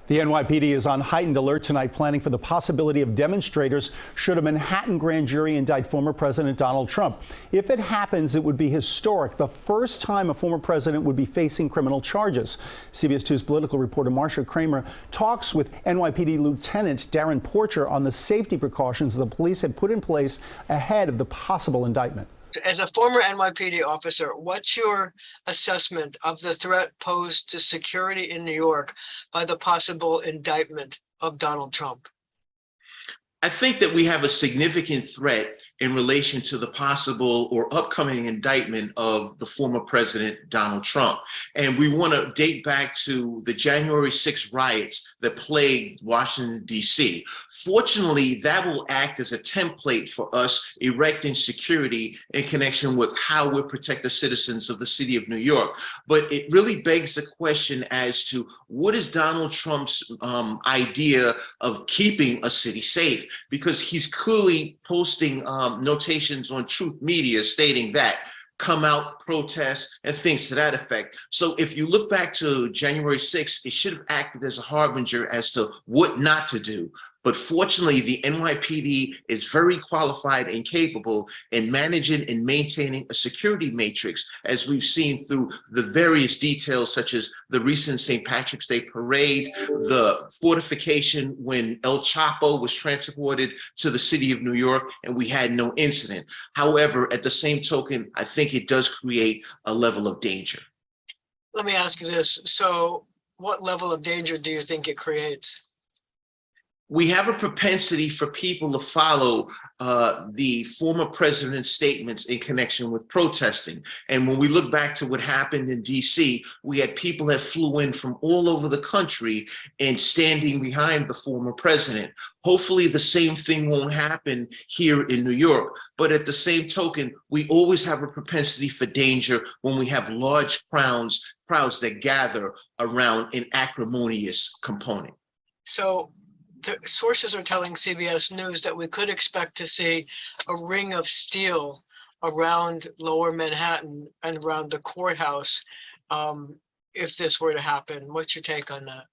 The NYPD is on heightened alert tonight, planning for the possibility of demonstrators should a Manhattan grand jury indict former President Donald Trump. If it happens, it would be historic, the first time a former president would be facing criminal charges. CBS 2's political reporter Marcia Kramer talks with NYPD Lieutenant Darrin Porcher on the safety precautions the police had put in place ahead of the possible indictment. As a former NYPD officer, what's your assessment of the threat posed to security in New York by the possible indictment of Donald Trump? I think that we have a significant threat in relation to the possible or upcoming indictment of the former president, Donald Trump. And we want to date back to the January 6th riots that plagued Washington, D.C. Fortunately, that will act as a template for us erecting security in connection with how we protect the citizens of the city of New York. But it really begs the question as to what is Donald Trump's idea of keeping a city safe? Because he's clearly posting notations on Truth Media stating that come out, protest, and things to that effect. So if you look back to January 6th, it should have acted as a harbinger as to what not to do. But fortunately, the NYPD is very qualified and capable in managing and maintaining a security matrix, as we've seen through the various details, such as the recent St. Patrick's Day parade, the fortification when El Chapo was transported to the city of New York, and we had no incident. However, at the same token, I think it does create a level of danger. Let me ask you this. So what level of danger do you think it creates? We have a propensity for people to follow the former president's statements in connection with protesting. And when we look back to what happened in DC, we had people that flew in from all over the country and standing behind the former president. Hopefully the same thing won't happen here in New York. But at the same token, we always have a propensity for danger when we have large crowds that gather around an acrimonious component. So the sources are telling CBS News that we could expect to see a ring of steel around Lower Manhattan and around the courthouse if this were to happen. What's your take on that?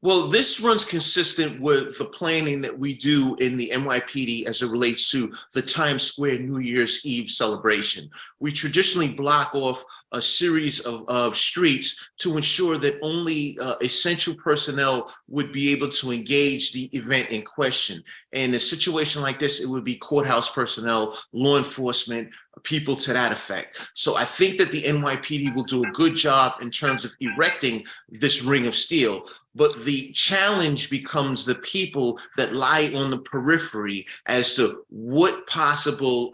Well, this runs consistent with the planning that we do in the NYPD as it relates to the Times Square New Year's Eve celebration. We traditionally block off a series of streets to ensure that only essential personnel would be able to engage the event in question. And in a situation like this, it would be courthouse personnel, law enforcement, people to that effect. So I think that the NYPD will do a good job in terms of erecting this ring of steel. But the challenge becomes the people that lie on the periphery as to what possible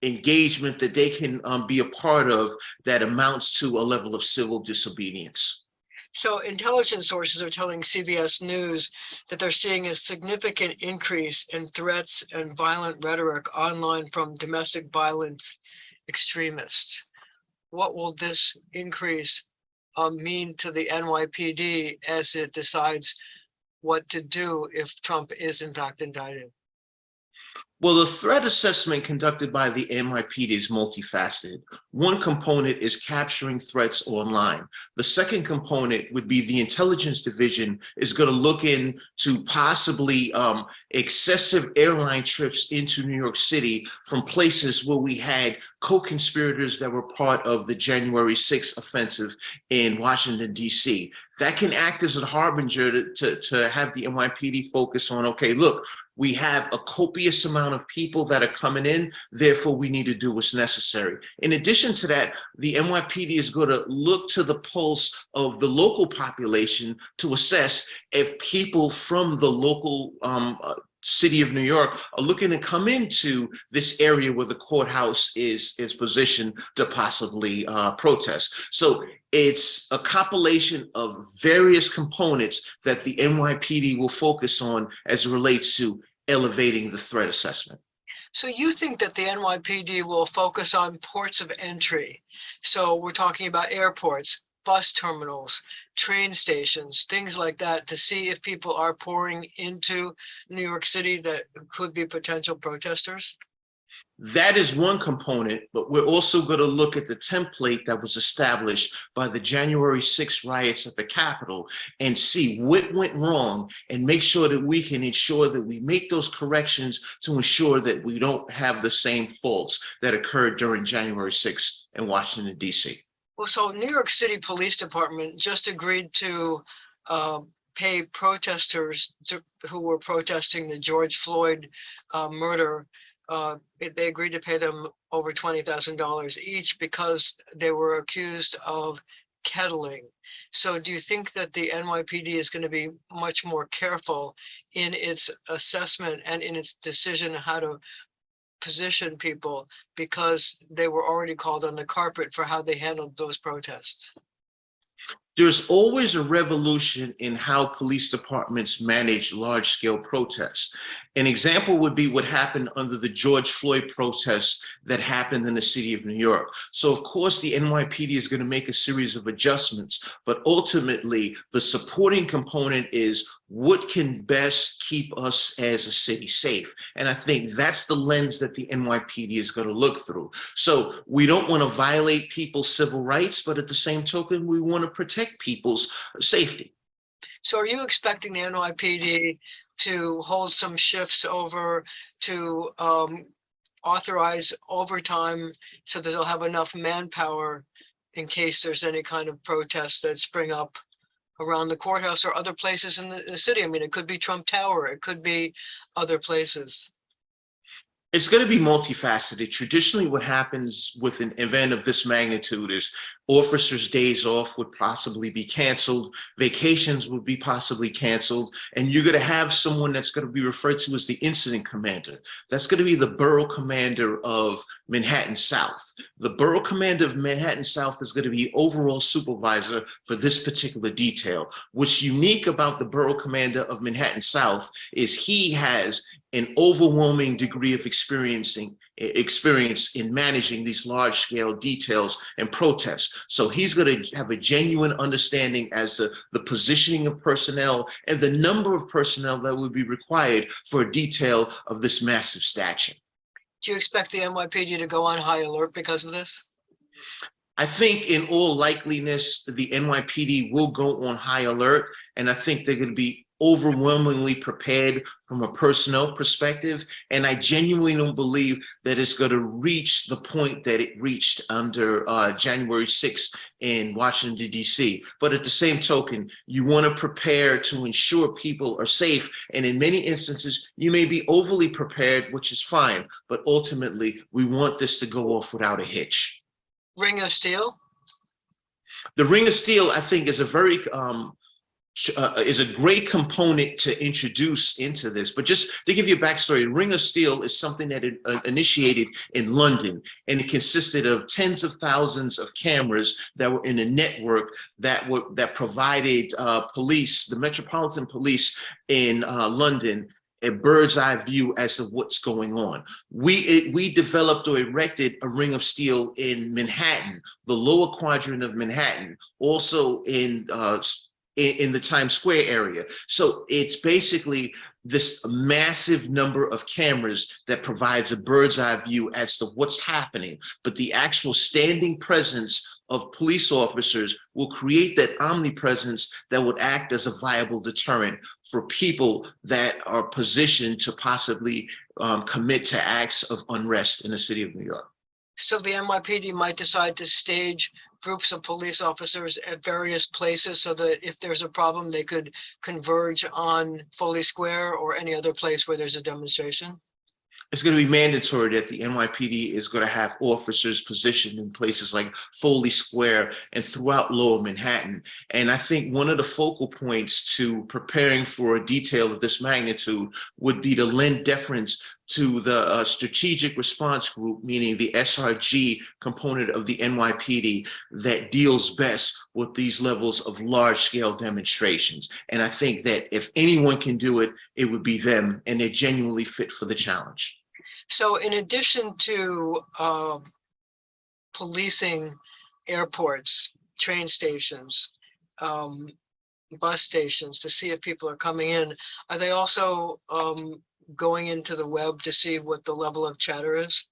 engagement that they can be a part of that amounts to a level of civil disobedience. So intelligence sources are telling CBS News that they're seeing a significant increase in threats and violent rhetoric online from domestic violence extremists. What will this increase mean to the NYPD as it decides what to do if Trump is in fact indicted? Well, the threat assessment conducted by the NYPD is multifaceted. One component is capturing threats online. The second component would be the intelligence division is going to look into possibly excessive airline trips into New York City from places where we had co-conspirators that were part of the January 6th offensive in Washington, D.C. That can act as a harbinger to have the NYPD focus on, okay, look, we have a copious amount of people that are coming in, therefore we need to do what's necessary. In addition to that, the NYPD is going to look to the pulse of the local population to assess if people from the local city of New York are looking to come into this area where the courthouse is positioned to possibly protest. So it's a compilation of various components that the NYPD will focus on as it relates to elevating the threat assessment. So you think that the NYPD will focus on ports of entry? So we're talking about airports, bus terminals, train stations, things like that, to see if people are pouring into New York City that could be potential protesters? That is one component, but we're also going to look at the template that was established by the January 6th riots at the Capitol and see what went wrong and make sure that we can ensure that we make those corrections to ensure that we don't have the same faults that occurred during January 6th in Washington, D.C. Well, so New York City Police Department just agreed to pay protesters who were protesting the George Floyd murder. They agreed to pay them over $20,000 each because they were accused of kettling. So do you think that the NYPD is going to be much more careful in its assessment and in its decision how to position people because they were already called on the carpet for how they handled those protests? There's always a revolution in how police departments manage large-scale protests. An example would be what happened under the George Floyd protests that happened in the city of New York. So of course, the NYPD is going to make a series of adjustments, but ultimately the supporting component is what can best keep us as a city safe. And I think that's the lens that the NYPD is going to look through. So we don't want to violate people's civil rights, but at the same token, we want to protect people's safety. So are you expecting the NYPD to hold some shifts over to authorize overtime so that they'll have enough manpower in case there's any kind of protests that spring up around the courthouse or other places in the city? I mean, it could be Trump Tower, it could be other places. It's going to be multifaceted. Traditionally, what happens with an event of this magnitude is officers' days off would possibly be canceled, vacations would be possibly canceled, and you're going to have someone that's going to be referred to as the incident commander. That's going to be the borough commander of Manhattan South. The borough commander of Manhattan South is going to be overall supervisor for this particular detail. What's unique about the borough commander of Manhattan South is he has an overwhelming degree of experience in managing these large-scale details and protests. So he's going to have a genuine understanding as to the positioning of personnel and the number of personnel that would be required for a detail of this massive stature. Do you expect the NYPD to go on high alert because of this? I think in all likeliness, the NYPD will go on high alert, and I think they're going to be overwhelmingly prepared from a personnel perspective. And I genuinely don't believe that it's going to reach the point that it reached under January 6th in Washington, D.C. But at the same token, you want to prepare to ensure people are safe. And in many instances, you may be overly prepared, which is fine. But ultimately, we want this to go off without a hitch. Ring of Steel? The Ring of Steel, I think, is a very is a great component to introduce into this. But just to give you a backstory, Ring of Steel is something that initiated in London, and it consisted of tens of thousands of cameras that were in a network that provided police, the Metropolitan Police in London, a bird's eye view as to what's going on. We developed or erected a Ring of Steel in Manhattan, the lower quadrant of Manhattan, also in the Times Square area. So it's basically this massive number of cameras that provides a bird's eye view as to what's happening. But the actual standing presence of police officers will create that omnipresence that would act as a viable deterrent for people that are positioned to possibly commit to acts of unrest in the city of New York. So the NYPD might decide to stage groups of police officers at various places so that if there's a problem, they could converge on Foley Square or any other place where there's a demonstration? It's going to be mandatory that the NYPD is going to have officers positioned in places like Foley Square and throughout Lower Manhattan. And I think one of the focal points to preparing for a detail of this magnitude would be to lend deference to the strategic response group, meaning the SRG component of the NYPD that deals best with these levels of large-scale demonstrations. And I think that if anyone can do it, it would be them, and they're genuinely fit for the challenge. So in addition to policing airports, train stations, bus stations to see if people are coming in, are they also going into the web to see what the level of chatter is?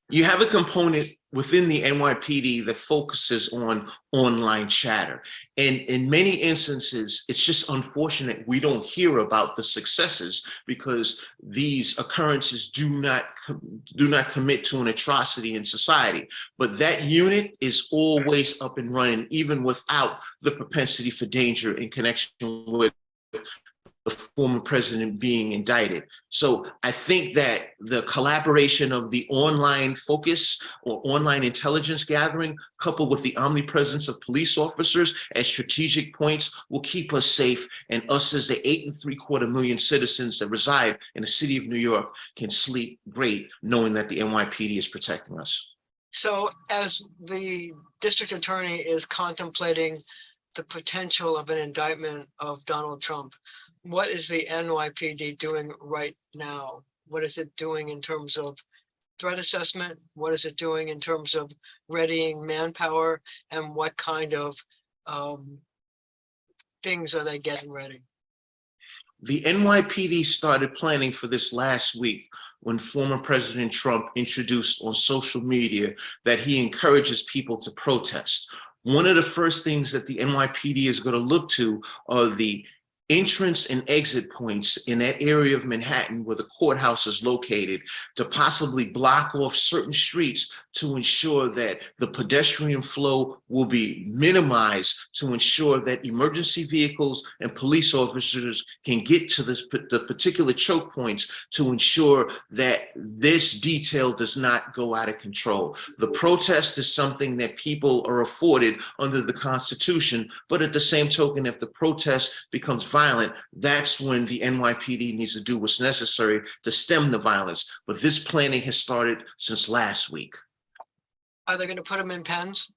You have a component within the NYPD that focuses on online chatter. And in many instances, it's just unfortunate we don't hear about the successes because these occurrences do not commit to an atrocity in society. But that unit is always up and running, even without the propensity for danger in connection with the former president being indicted. So I think that the collaboration of the online focus or online intelligence gathering, coupled with the omnipresence of police officers at strategic points, will keep us safe, and us as the 8.75 million citizens that reside in the city of New York can sleep great knowing that the NYPD is protecting us. So as the district attorney is contemplating the potential of an indictment of Donald Trump, what is the NYPD doing right now? What is it doing in terms of threat assessment? What is it doing in terms of readying manpower? And what kind of things are they getting ready? The NYPD started planning for this last week when former President Trump introduced on social media that he encourages people to protest. One of the first things that the NYPD is going to look to are the entrance and exit points in that area of Manhattan where the courthouse is located to possibly block off certain streets to ensure that the pedestrian flow will be minimized, to ensure that emergency vehicles and police officers can get to the particular choke points to ensure that this detail does not go out of control. The protest is something that people are afforded under the Constitution, but at the same token, if the protest becomes violent, that's when the NYPD needs to do what's necessary to stem the violence. But this planning has started since last week. Are they going to put them in pens?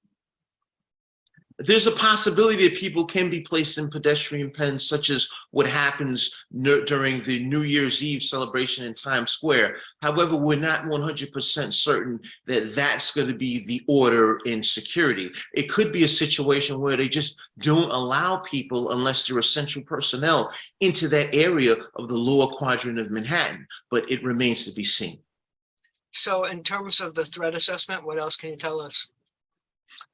There's a possibility that people can be placed in pedestrian pens, such as what happens during the New Year's Eve celebration in Times Square. However, we're not 100% certain that that's going to be the order in security. It could be a situation where they just don't allow people, unless they're essential personnel, into that area of the lower quadrant of Manhattan, but it remains to be seen. So in terms of the threat assessment, what else can you tell us?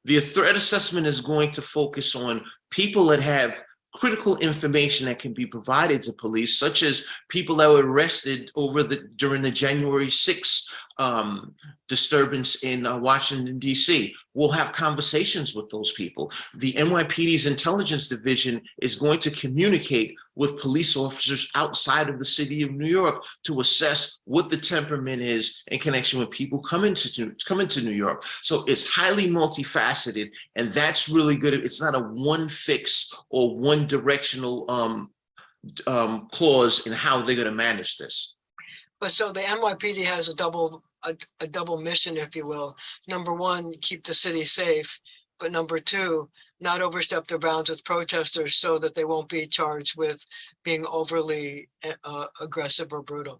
The threat assessment is going to focus on people that have critical information that can be provided to police, such as people that were arrested during the January 6th disturbance in Washington, D.C. We'll have conversations with those people. The NYPD's intelligence division is going to communicate with police officers outside of the city of New York to assess what the temperament is in connection with people coming to New York. So it's highly multifaceted, and that's really good. It's not a one fix or one directional clause in how they're going to manage this. But so the NYPD has a double mission, if you will. Number one, keep the city safe. But number two, not overstep their bounds with protesters so that they won't be charged with being overly aggressive or brutal.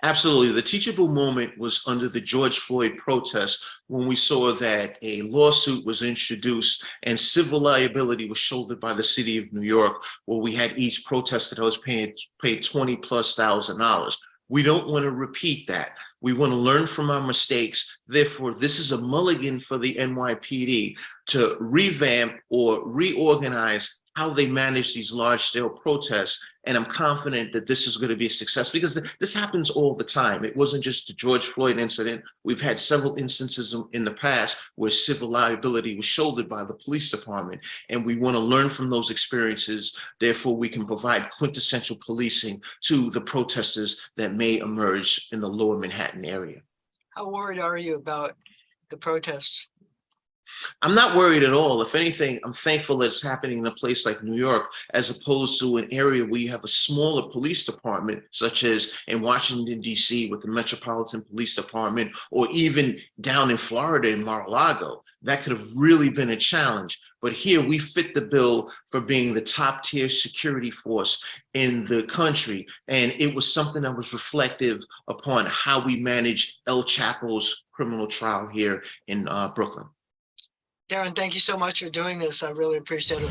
Absolutely. The teachable moment was under the George Floyd protests when we saw that a lawsuit was introduced and civil liability was shouldered by the city of New York, where we had each protester that was paid $20,000+. We don't want to repeat that. We want to learn from our mistakes. Therefore, this is a mulligan for the NYPD to revamp or reorganize how they manage these large-scale protests. And I'm confident that this is going to be a success because this happens all the time. It wasn't just the George Floyd incident. We've had several instances in the past where civil liability was shouldered by the police department. And we want to learn from those experiences. Therefore, we can provide quintessential policing to the protesters that may emerge in the lower Manhattan area. How worried are you about the protests? I'm not worried at all. If anything, I'm thankful that it's happening in a place like New York, as opposed to an area where you have a smaller police department, such as in Washington, D.C. with the Metropolitan Police Department, or even down in Florida in Mar-a-Lago. That could have really been a challenge. But here we fit the bill for being the top tier security force in the country. And it was something that was reflective upon how we manage El Chapo's criminal trial here in Brooklyn. Darrin, thank you so much for doing this. I really appreciate it.